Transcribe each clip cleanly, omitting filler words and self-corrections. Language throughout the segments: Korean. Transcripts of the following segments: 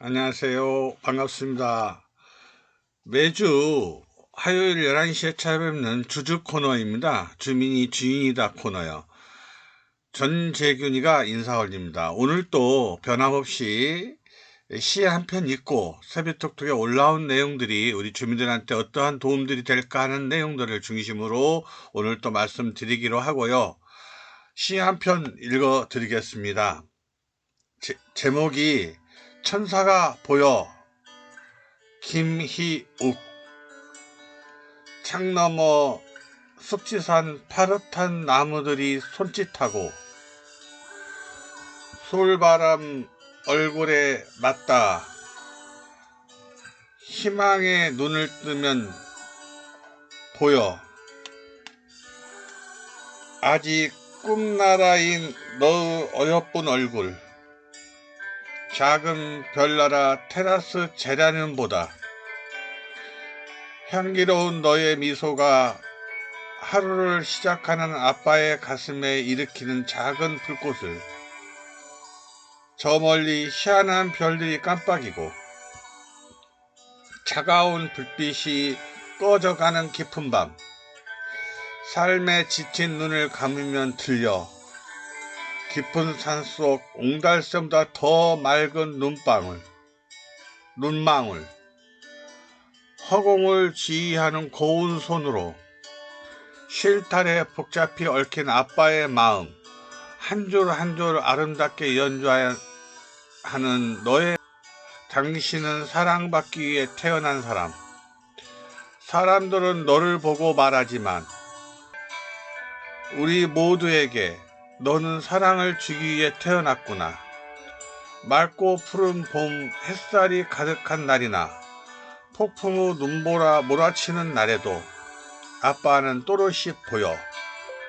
안녕하세요. 반갑습니다. 매주 화요일 11시에 찾아뵙는 주주 코너입니다. 주민이 주인이다 코너요. 전재균이가 인사 올립니다. 오늘 또 변함없이 시 한 편 읽고 새벽톡톡에 올라온 내용들이 우리 주민들한테 어떠한 도움들이 될까 하는 내용들을 중심으로 오늘 또 말씀드리기로 하고요. 시 한 편 읽어 드리겠습니다. 제목이 천사가 보여. 김희욱. 창 너머 숲지산 파릇한 나무들이 손짓하고 솔바람 얼굴에 맞다 희망의 눈을 뜨면 보여. 아직 꿈나라인 너의 어여쁜 얼굴, 작은 별나라 테라스 재단은보다 향기로운 너의 미소가 하루를 시작하는 아빠의 가슴에 일으키는 작은 불꽃을, 저 멀리 희한한 별들이 깜빡이고 차가운 불빛이 꺼져가는 깊은 밤, 삶에 지친 눈을 감으면 들려 깊은 산속 옹달샘보다 더 맑은 눈망울, 허공을 지휘하는 고운 손으로 실타래 복잡히 얽힌 아빠의 마음 한 줄 한 줄 아름답게 연주하는 너의. 당신은 사랑받기 위해 태어난 사람. 사람들은 너를 보고 말하지만 우리 모두에게 너는 사랑을 주기 위해 태어났구나. 맑고 푸른 봄 햇살이 가득한 날이나 폭풍 후 눈보라 몰아치는 날에도 아빠는 또렷이 보여.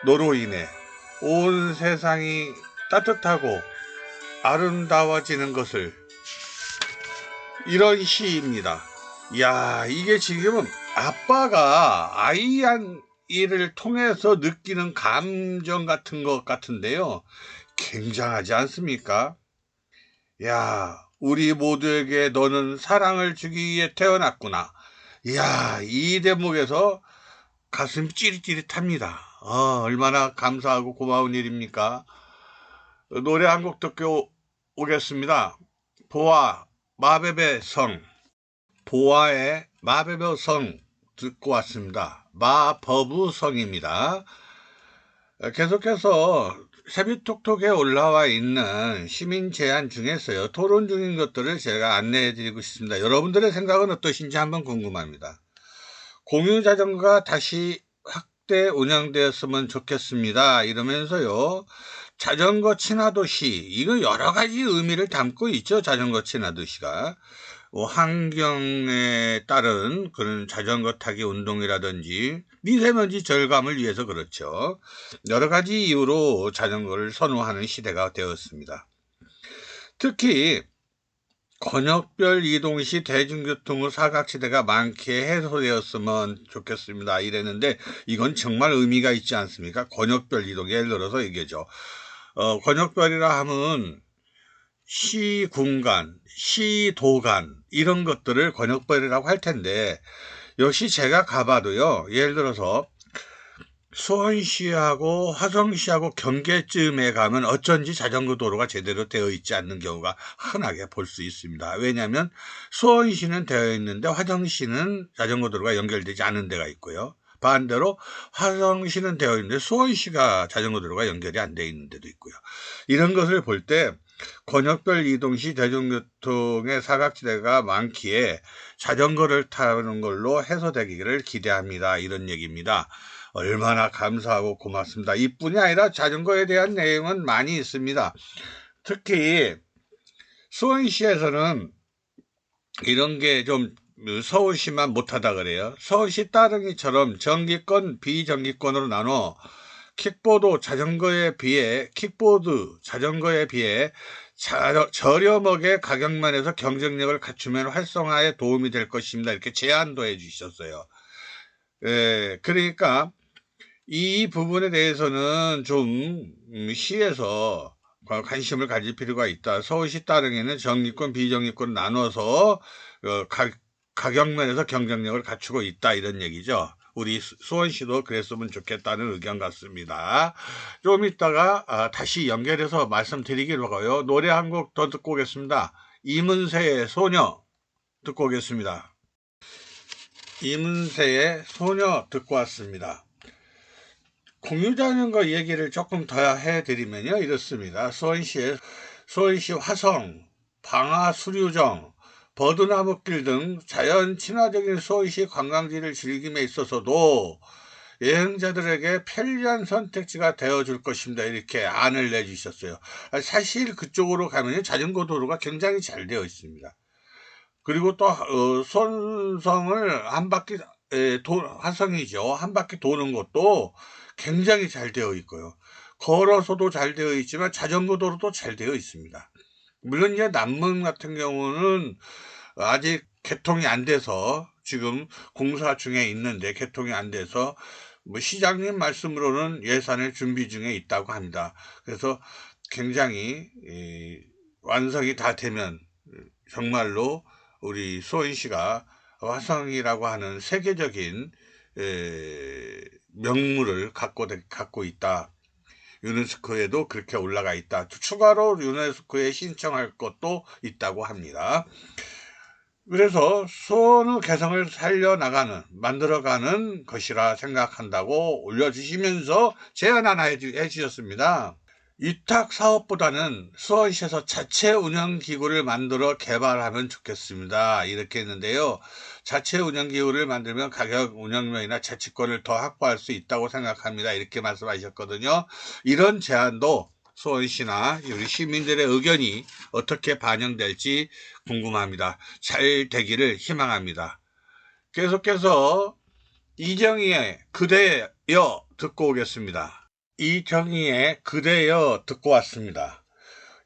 너로 인해 온 세상이 따뜻하고 아름다워지는 것을. 이런 시입니다. 이야, 이게 지금은 아빠가 아이를 통해서 느끼는 감정 같은 것 같은데요. 굉장하지 않습니까? 야, 우리 모두에게 너는 사랑을 주기 위해 태어났구나. 이야, 이 대목에서 가슴이 찌릿찌릿합니다. 얼마나 감사하고 고마운 일입니까? 노래 한 곡 듣고 오겠습니다. 보아, 마베베 성. 보아의 마베베 성 듣고 왔습니다. 마버부성입니다. 계속해서 세비톡톡에 올라와 있는 시민 제안 중에서요, 토론 중인 것들을 제가 안내해 드리고 싶습니다. 여러분들의 생각은 어떠신지 한번 궁금합니다. 공유자전거가 다시 확대 운영되었으면 좋겠습니다. 이러면서요, 자전거 친화도시, 이거 여러 가지 의미를 담고 있죠. 자전거 친화도시가 환경에 따른 그런 자전거 타기 운동이라든지 미세먼지 절감을 위해서 그렇죠. 여러 가지 이유로 자전거를 선호하는 시대가 되었습니다. 특히 권역별 이동시 대중교통 후 사각지대가 많게 해소되었으면 좋겠습니다. 이랬는데 이건 정말 의미가 있지 않습니까? 권역별 이동, 예를 들어서 얘기죠. 권역별이라 하면 시군간, 시도간 이런 것들을 권역별이라고 할 텐데, 역시 제가 가봐도요, 예를 들어서 수원시하고 화성시하고 경계쯤에 가면 어쩐지 자전거 도로가 제대로 되어 있지 않는 경우가 흔하게 볼 수 있습니다. 왜냐하면 수원시는 되어 있는데 화성시는 자전거 도로가 연결되지 않은 데가 있고요. 반대로 화성시는 되어 있는데 수원시가 자전거 도로가 연결이 안 되어 있는 데도 있고요. 이런 것을 볼 때 권역별 이동시 대중교통의 사각지대가 많기에 자전거를 타는 걸로 해소되기를 기대합니다. 이런 얘기입니다. 얼마나 감사하고 고맙습니다. 이뿐이 아니라 자전거에 대한 내용은 많이 있습니다. 특히 수원시에서는 이런 게 좀 서울시만 못하다 그래요. 서울시 따릉이처럼 정기권, 비정기권으로 나눠 킥보드 자전거에 비해 저렴하게 가격면에서 경쟁력을 갖추면 활성화에 도움이 될 것입니다. 이렇게 제안도 해주셨어요. 그러니까 이 부분에 대해서는 좀 시에서 관심을 가질 필요가 있다. 서울시 따릉에는 정기권, 비정기권 나눠서 가격면에서 경쟁력을 갖추고 있다, 이런 얘기죠. 우리 수원시도 그랬으면 좋겠다는 의견 같습니다. 좀 이따가 다시 연결해서 말씀드리기로 하고요. 노래 한 곡 더 듣고 오겠습니다. 이문세의 소녀 듣고 오겠습니다. 이문세의 소녀 듣고 왔습니다. 공유자연과 얘기를 조금 더 해드리면요, 이렇습니다. 수원시 화성, 방화수류정, 버드나무길 등 자연 친화적인 수원시 관광지를 즐김에 있어서도 여행자들에게 편리한 선택지가 되어줄 것입니다. 이렇게 안을 내주셨어요. 사실 그쪽으로 가면 자전거 도로가 굉장히 잘 되어 있습니다. 그리고 또 수원성을 한 바퀴, 화성이죠. 한 바퀴 도는 것도 굉장히 잘 되어 있고요. 걸어서도 잘 되어 있지만 자전거 도로도 잘 되어 있습니다. 물론 이제 남문 같은 경우는 아직 개통이 안 돼서 지금 공사 중에 있는데, 개통이 안 돼서 시장님 말씀으로는 예산을 준비 중에 있다고 합니다. 그래서 굉장히 완성이 다 되면 정말로 우리 수원시가 화성이라고 하는 세계적인 명물을 갖고 있다. 유네스코에도 그렇게 올라가 있다. 추가로 유네스코에 신청할 것도 있다고 합니다. 그래서 수원의 개성을 만들어가는 것이라 생각한다고 올려주시면서 제안 하나 해주셨습니다. 위탁 사업보다는 수원시에서 자체 운영기구를 만들어 개발하면 좋겠습니다. 이렇게 했는데요. 자체 운영기구를 만들면 가격, 운영면이나 자치권을 더 확보할 수 있다고 생각합니다. 이렇게 말씀하셨거든요. 이런 제안도 수원시나 우리 시민들의 의견이 어떻게 반영될지 궁금합니다. 잘 되기를 희망합니다. 계속해서 이정희의 그대여 듣고 오겠습니다. 이정희의 그대여 듣고 왔습니다.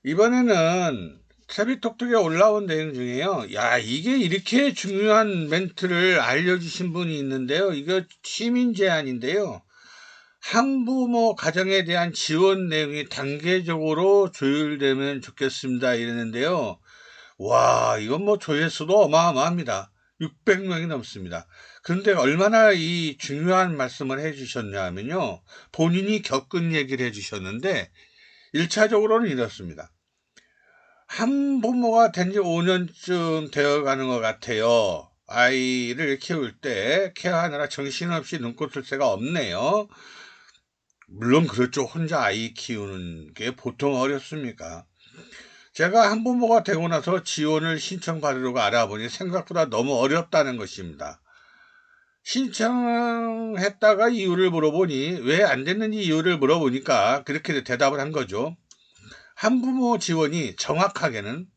이번에는 세비톡톡에 올라온 내용 중에요. 야, 이게 이렇게 중요한 멘트를 알려주신 분이 있는데요. 이거 시민 제안인데요. 한부모 가정에 대한 지원 내용이 단계적으로 조율되면 좋겠습니다. 이랬는데요. 와, 이건 조회수도 어마어마합니다. 600명이 넘습니다. 그런데 얼마나 이 중요한 말씀을 해주셨냐 하면요. 본인이 겪은 얘기를 해주셨는데 1차적으로는 이렇습니다. 한부모가 된 지 5년쯤 되어가는 것 같아요. 아이를 키울 때 케어하느라 정신없이 눈꽃 뜰 새가 없네요. 물론 그렇죠. 혼자 아이 키우는 게 보통 어렵습니까? 제가 한부모가 되고 나서 지원을 신청받으려고 알아보니 생각보다 너무 어렵다는 것입니다. 신청했다가 이유를 물어보니 왜 안 됐는지 이유를 물어보니까 그렇게 대답을 한 거죠. 한부모 지원이 정확하게는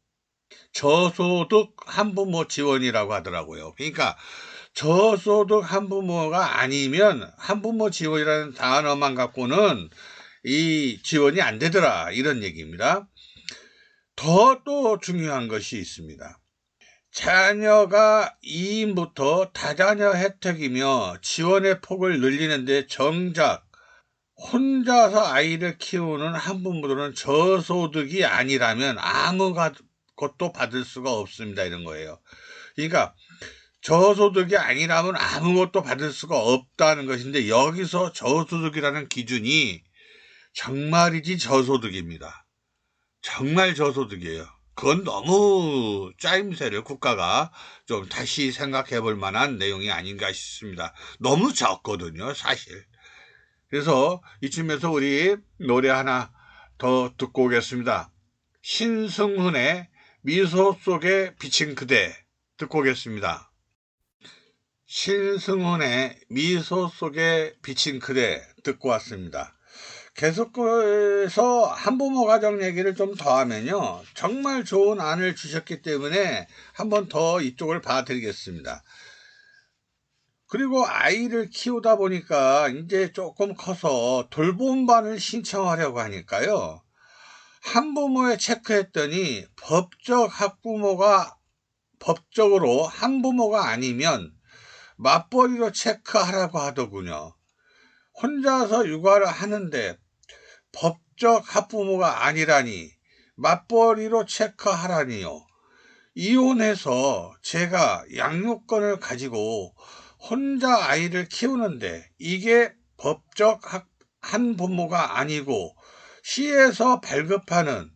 저소득 한부모 지원이라고 하더라고요. 그러니까 저소득 한부모가 아니면 한부모 지원이라는 단어만 갖고는 이 지원이 안 되더라, 이런 얘기입니다. 또 중요한 것이 있습니다. 자녀가 2인부터 다자녀 혜택이며 지원의 폭을 늘리는데 정작 혼자서 아이를 키우는 한부모들은 저소득이 아니라면 아무것도 받을 수가 없습니다, 이런 거예요. 그러니까 저소득이 아니라면 아무것도 받을 수가 없다는 것인데, 여기서 저소득이라는 기준이 정말이지 저소득입니다. 정말 저소득이에요. 그건 너무 짜임새를 국가가 좀 다시 생각해 볼 만한 내용이 아닌가 싶습니다. 너무 적거든요, 사실. 그래서 이쯤에서 우리 노래 하나 더 듣고 오겠습니다. 신승훈의 미소 속에 비친 그대 듣고 오겠습니다. 신승훈의 미소 속에 비친 그대 듣고 왔습니다. 계속해서 한부모 가정 얘기를 좀 더 하면요. 정말 좋은 안을 주셨기 때문에 한 번 더 이쪽을 봐드리겠습니다. 그리고 아이를 키우다 보니까 이제 조금 커서 돌봄반을 신청하려고 하니까요. 한부모에 체크했더니 법적으로 한부모가 아니면 맞벌이로 체크하라고 하더군요. 혼자서 육아를 하는데 법적 학부모가 아니라니 맞벌이로 체크하라니요. 이혼해서 제가 양육권을 가지고 혼자 아이를 키우는데 이게 법적 한부모가 아니고 시에서 발급하는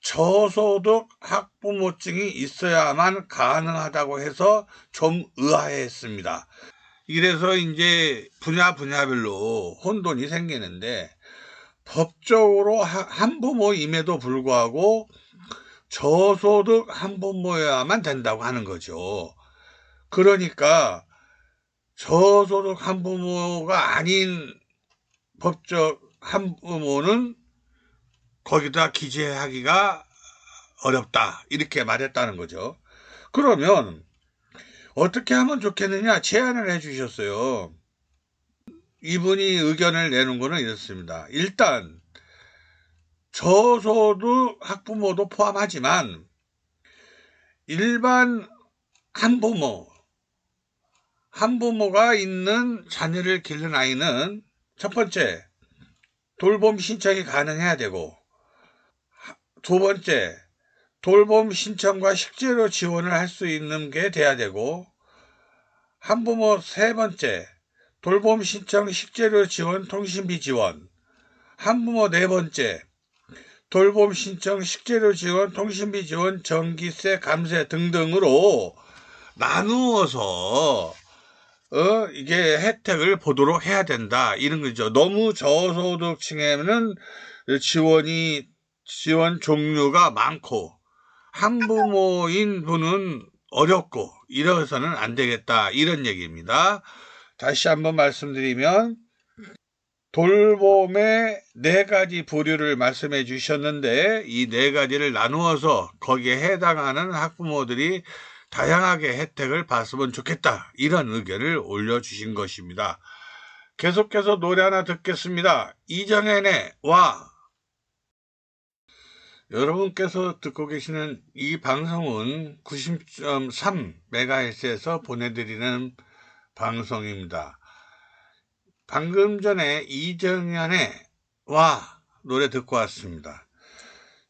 저소득 학부모증이 있어야만 가능하다고 해서 좀 의아해했습니다. 이래서 이제 분야별로 혼돈이 생기는데, 법적으로 한부모임에도 불구하고 저소득 한부모여야만 된다고 하는 거죠. 그러니까 저소득 한부모가 아닌 법적 한부모는 거기다 기재하기가 어렵다, 이렇게 말했다는 거죠. 그러면 어떻게 하면 좋겠느냐 제안을 해주셨어요. 이분이 의견을 내는 거는 이렇습니다. 일단 저소득 학부모도 포함하지만 일반 한부모가 있는 자녀를 기른 아이는 첫 번째, 돌봄 신청이 가능해야 되고, 두 번째, 돌봄 신청과 식재료 지원을 할 수 있는 게 돼야 되고, 한부모 세 번째, 돌봄 신청 식재료 지원 통신비 지원, 한부모 네 번째, 돌봄 신청 식재료 지원 통신비 지원 전기세 감세 등등으로 나누어서 이게 혜택을 보도록 해야 된다, 이런 거죠. 너무 저소득층에는 지원 종류가 많고 한부모인 분은 어렵고 이래서는 안 되겠다, 이런 얘기입니다. 다시 한번 말씀드리면 돌봄의 4가지 부류를 말씀해 주셨는데, 이 4가지를 나누어서 거기에 해당하는 학부모들이 다양하게 혜택을 봤으면 좋겠다, 이런 의견을 올려주신 것입니다. 계속해서 노래 하나 듣겠습니다. 이정현의 와. 여러분께서 듣고 계시는 이 방송은 90.3MHz에서 보내드리는 방송입니다. 방금 전에 이정현의 와 노래 듣고 왔습니다.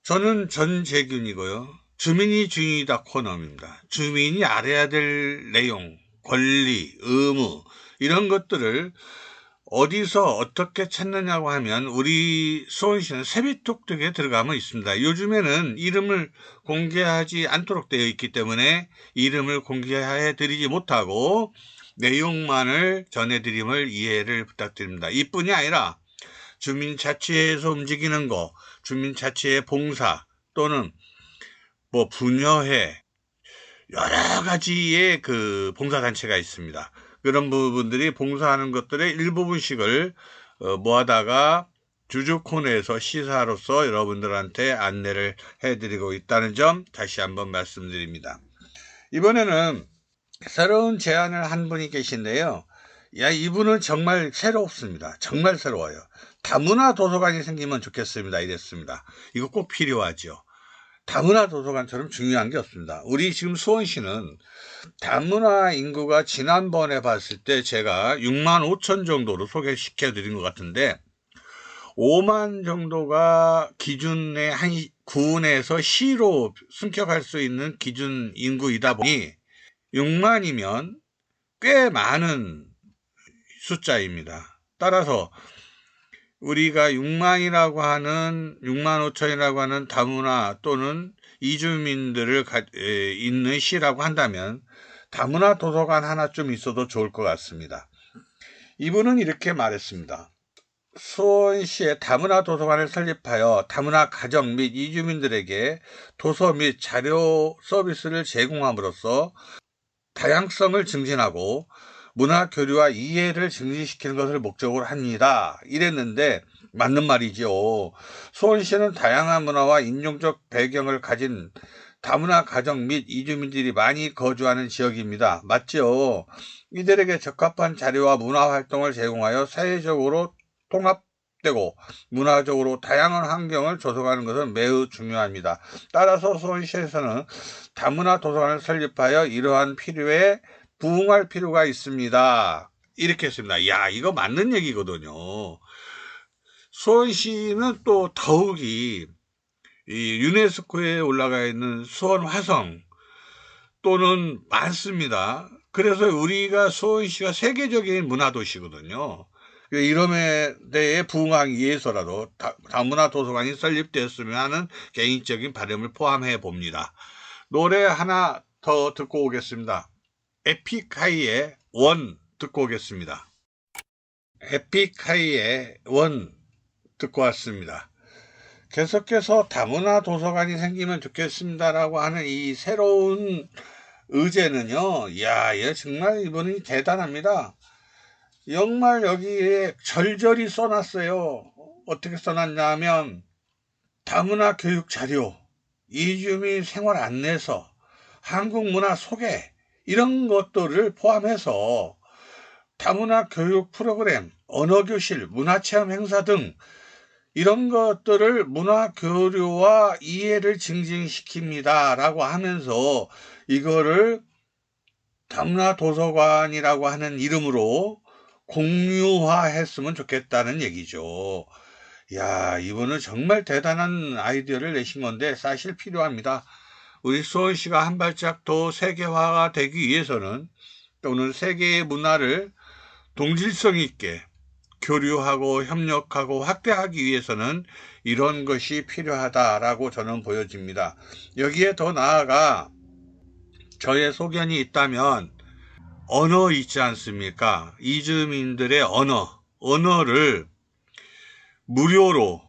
저는 전재균이고요. 주민이 중이다 코너입니다. 주민이 알아야 될 내용, 권리, 의무, 이런 것들을 어디서 어떻게 찾느냐고 하면 우리 수원시는 세비톡톡에 들어가면 있습니다. 요즘에는 이름을 공개하지 않도록 되어 있기 때문에 이름을 공개해 드리지 못하고 내용만을 전해드림을 이해를 부탁드립니다. 이뿐이 아니라 주민자치회에서 움직이는 거, 주민자치회 봉사 또는 분여회, 여러 가지의 그 봉사단체가 있습니다. 그런 부분들이 봉사하는 것들의 일부분씩을 모아다가 주주코너에서 시사로서 여러분들한테 안내를 해드리고 있다는 점 다시 한번 말씀드립니다. 이번에는 새로운 제안을 한 분이 계신데요. 이분은 정말 새롭습니다. 정말 새로워요. 다문화 도서관이 생기면 좋겠습니다, 이랬습니다. 이거 꼭 필요하죠. 다문화 도서관처럼 중요한 게 없습니다. 우리 지금 수원시는 다문화 인구가 지난번에 봤을 때 제가 6만 5천 정도로 소개시켜 드린 것 같은데, 5만 정도가 기준의 한 군에서 시로 승격할 수 있는 기준 인구이다 보니 6만이면 꽤 많은 숫자입니다. 따라서 우리가 6만 5천이라고 하는 다문화 또는 이주민들을 있는 시라고 한다면 다문화 도서관 하나쯤 있어도 좋을 것 같습니다. 이분은 이렇게 말했습니다. 수원시에 다문화 도서관을 설립하여 다문화 가정 및 이주민들에게 도서 및 자료 서비스를 제공함으로써 다양성을 증진하고 문화 교류와 이해를 증진시키는 것을 목적으로 합니다, 이랬는데 맞는 말이죠. 수원시는 다양한 문화와 인종적 배경을 가진 다문화 가정 및 이주민들이 많이 거주하는 지역입니다. 맞죠? 이들에게 적합한 자료와 문화 활동을 제공하여 사회적으로 통합되고 문화적으로 다양한 환경을 조성하는 것은 매우 중요합니다. 따라서 수원시에서는 다문화 도서관을 설립하여 이러한 필요에 부응할 필요가 있습니다, 이렇게 했습니다. 이거 맞는 얘기거든요. 수원시는 또 더욱이 이 유네스코에 올라가 있는 수원 화성 또는 많습니다. 그래서 우리가 수원시가 세계적인 문화도시거든요. 이름에 대해 부응하기 위해서라도 다문화 도서관이 설립되었으면 하는 개인적인 바람을 포함해 봅니다. 노래 하나 더 듣고 오겠습니다. 에픽하이의 원 듣고 오겠습니다. 에픽하이의 원 듣고 왔습니다. 계속해서 다문화 도서관이 생기면 좋겠습니다라고 하는 이 새로운 의제는요, 이야, 얘 정말 이분이 대단합니다. 정말 여기에 절절히 써놨어요. 어떻게 써놨냐 하면, 다문화 교육 자료, 이주민 생활 안내서, 한국 문화 소개, 이런 것들을 포함해서 다문화 교육 프로그램, 언어교실, 문화체험 행사 등 이런 것들을 문화 교류와 이해를 증진시킵니다 라고 하면서 이거를 다문화 도서관이라고 하는 이름으로 공유화했으면 좋겠다는 얘기죠. 야, 이분은 정말 대단한 아이디어를 내신 건데 사실 필요합니다. 우리 수원시가 한 발짝 더 세계화가 되기 위해서는, 또는 세계의 문화를 동질성 있게 교류하고 협력하고 확대하기 위해서는 이런 것이 필요하다라고 저는 보여집니다. 여기에 더 나아가 저의 소견이 있다면 언어 있지 않습니까? 이주민들의 언어를 무료로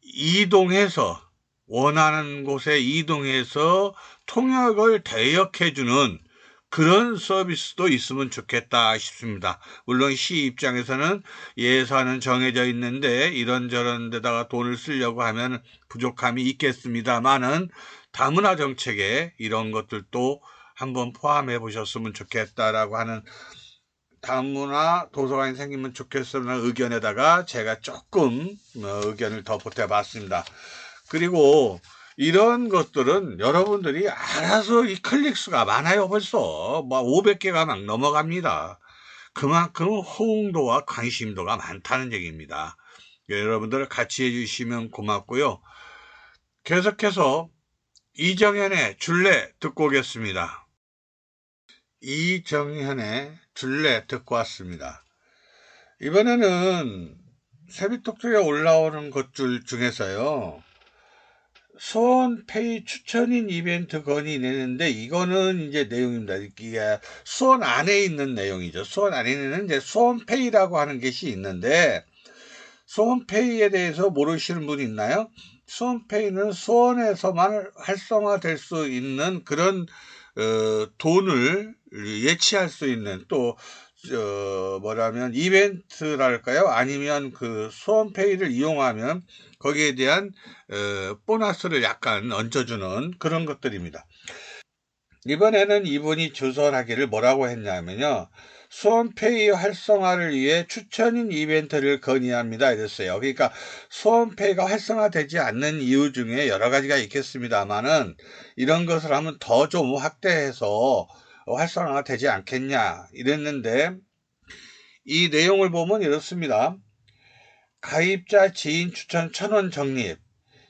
이동해서, 원하는 곳에 이동해서 통역을 대역해주는 그런 서비스도 있으면 좋겠다 싶습니다. 물론 시 입장에서는 예산은 정해져 있는데 이런저런 데다가 돈을 쓰려고 하면 부족함이 있겠습니다만은 다문화 정책에 이런 것들도 한번 포함해 보셨으면 좋겠다라고 하는, 다문화 도서관이 생기면 좋겠다는 의견에다가 제가 조금 의견을 더 보태봤습니다. 그리고 이런 것들은 여러분들이 알아서, 이 클릭수가 많아요. 벌써 뭐 500개가 막 넘어갑니다. 그만큼 호응도와 관심도가 많다는 얘기입니다. 여러분들 같이 해주시면 고맙고요. 계속해서 이정현의 줄래 듣고 오겠습니다. 이정현의 줄래 듣고 왔습니다. 이번에는 세비톡톡에 올라오는 것들 중에서요, 수원페이 추천인 이벤트 건의 내는데, 이거는 이제 내용입니다. 이게 수원 안에 있는 내용이죠. 수원 안에 있는 이제 수원페이라고 하는 것이 있는데, 수원페이에 대해서 모르시는 분 있나요? 수원페이는 수원에서만 활성화될 수 있는 그런 돈을 예치할 수 있는, 또 뭐라면 이벤트랄까요? 아니면 그 수원페이를 이용하면 거기에 대한 보너스를 약간 얹어주는 그런 것들입니다. 이번에는 이분이 조설하기를 뭐라고 했냐면요, 수원페이 활성화를 위해 추천인 이벤트를 건의합니다 이랬어요. 그러니까 수원페이가 활성화되지 않는 이유 중에 여러 가지가 있겠습니다만은, 이런 것을 하면 더 좀 확대해서 활성화가 되지 않겠냐 이랬는데, 이 내용을 보면 이렇습니다. 가입자 지인 추천 1,000원 적립,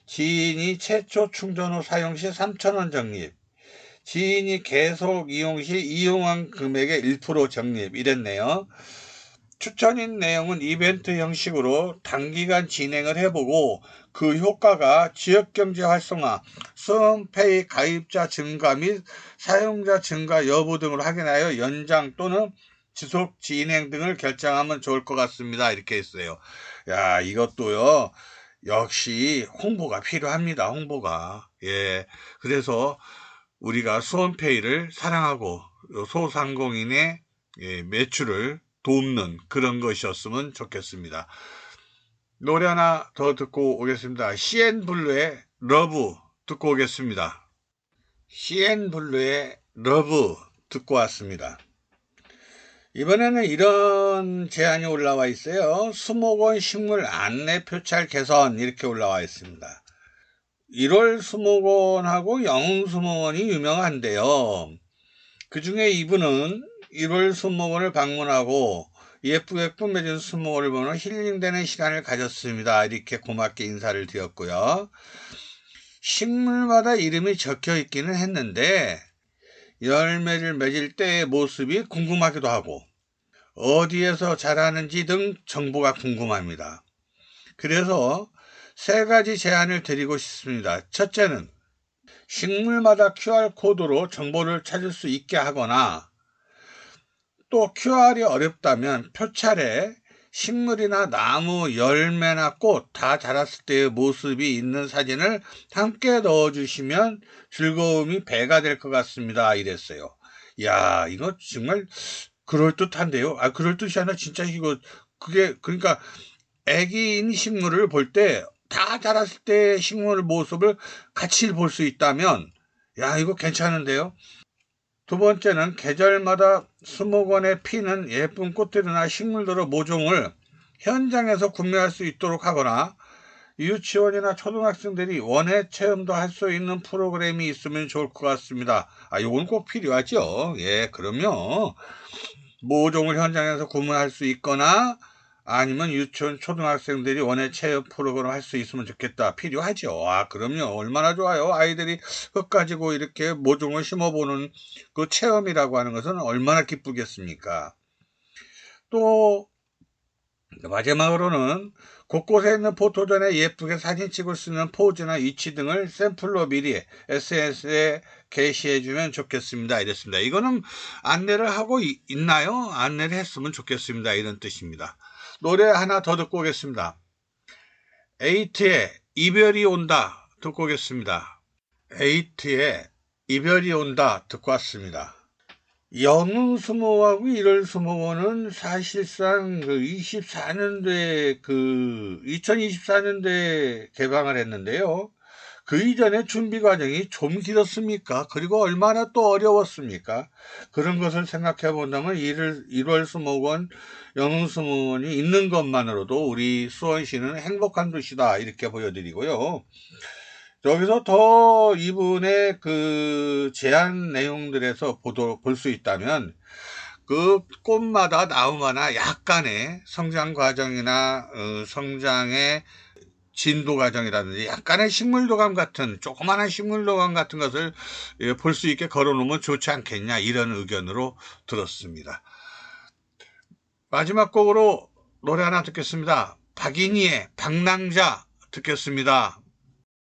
지인이 최초 충전 후 사용 시 3,000원 적립, 지인이 계속 이용 시 이용한 금액의 1% 적립 이랬네요. 추천인 내용은 이벤트 형식으로 단기간 진행을 해보고 그 효과가 지역경제 활성화, 수원페이 가입자 증가 및 사용자 증가 여부 등을 확인하여 연장 또는 지속 진행 등을 결정하면 좋을 것 같습니다. 이렇게 했어요. 야, 이것도요, 역시 홍보가 필요합니다. 홍보가. 예. 그래서 우리가 수원페이를 사랑하고 소상공인의 매출을 돕는 그런 것이었으면 좋겠습니다. 노래 하나 더 듣고 오겠습니다. CN블루의 러브 듣고 오겠습니다. CN블루의 러브 듣고 왔습니다. 이번에는 이런 제안이 올라와 있어요. 수목원 식물 안내 표찰 개선, 이렇게 올라와 있습니다. 1월 수목원하고 영흥 수목원이 유명한데요. 그 중에 이분은 1월 수목원을 방문하고 예쁘게 꾸며진 수목원을 보는 힐링되는 시간을 가졌습니다. 이렇게 고맙게 인사를 드렸고요. 식물마다 이름이 적혀 있기는 했는데 열매를 맺을 때의 모습이 궁금하기도 하고 어디에서 자라는지 등 정보가 궁금합니다. 그래서 3가지 제안을 드리고 싶습니다. 첫째는 식물마다 QR코드로 정보를 찾을 수 있게 하거나 또 QR이 어렵다면 표찰에 식물이나 나무, 열매나 꽃 다 자랐을 때의 모습이 있는 사진을 함께 넣어주시면 즐거움이 배가 될 것 같습니다. 이랬어요. 야, 이거 정말 그럴듯한데요. 그럴듯이 아니라 진짜 그러니까 애기인 식물을 볼 때 다 자랐을 때 식물 모습을 같이 볼 수 있다면 야, 이거 괜찮은데요. 두 번째는 계절마다 수목원에 피는 예쁜 꽃들이나 식물들의 모종을 현장에서 구매할 수 있도록 하거나 유치원이나 초등학생들이 원예 체험도 할 수 있는 프로그램이 있으면 좋을 것 같습니다. 요건 꼭 필요하죠. 예, 그럼요. 모종을 현장에서 구매할 수 있거나 아니면 유치원 초등학생들이 원예 체험 프로그램 할 수 있으면 좋겠다. 필요하죠. 그럼요. 얼마나 좋아요. 아이들이 흙 가지고 이렇게 모종을 심어보는 그 체험이라고 하는 것은 얼마나 기쁘겠습니까. 또 마지막으로는 곳곳에 있는 포토존에 예쁘게 사진 찍을 수 있는 포즈나 위치 등을 샘플로 미리 SNS에 게시해주면 좋겠습니다. 이랬습니다. 이거는 안내를 하고 있나요? 안내를 했으면 좋겠습니다. 이런 뜻입니다. 노래 하나 더 듣고 오겠습니다. 에이트의 이별이 온다 듣고 오겠습니다. 에이트의 이별이 온다 듣고 왔습니다. 영흥수목하고 1월수목원은 사실상 2024년도에 개방을 했는데요. 그 이전에 준비 과정이 좀 길었습니까? 그리고 얼마나 또 어려웠습니까? 그런 것을 생각해 본다면 1월수목원, 영흥수목원이 있는 것만으로도 우리 수원시는 행복한 도시다 이렇게 보여드리고요. 여기서 더 이분의 그 제안 내용들에서 볼 수 있다면 그 꽃마다 나무마다 약간의 성장 과정이나 성장의 진도 과정이라든지 약간의 식물도감 같은 조그마한 식물도감 같은 것을 볼 수 있게 걸어 놓으면 좋지 않겠냐 이런 의견으로 들었습니다. 마지막 곡으로 노래 하나 듣겠습니다. 박인희의 방랑자 듣겠습니다.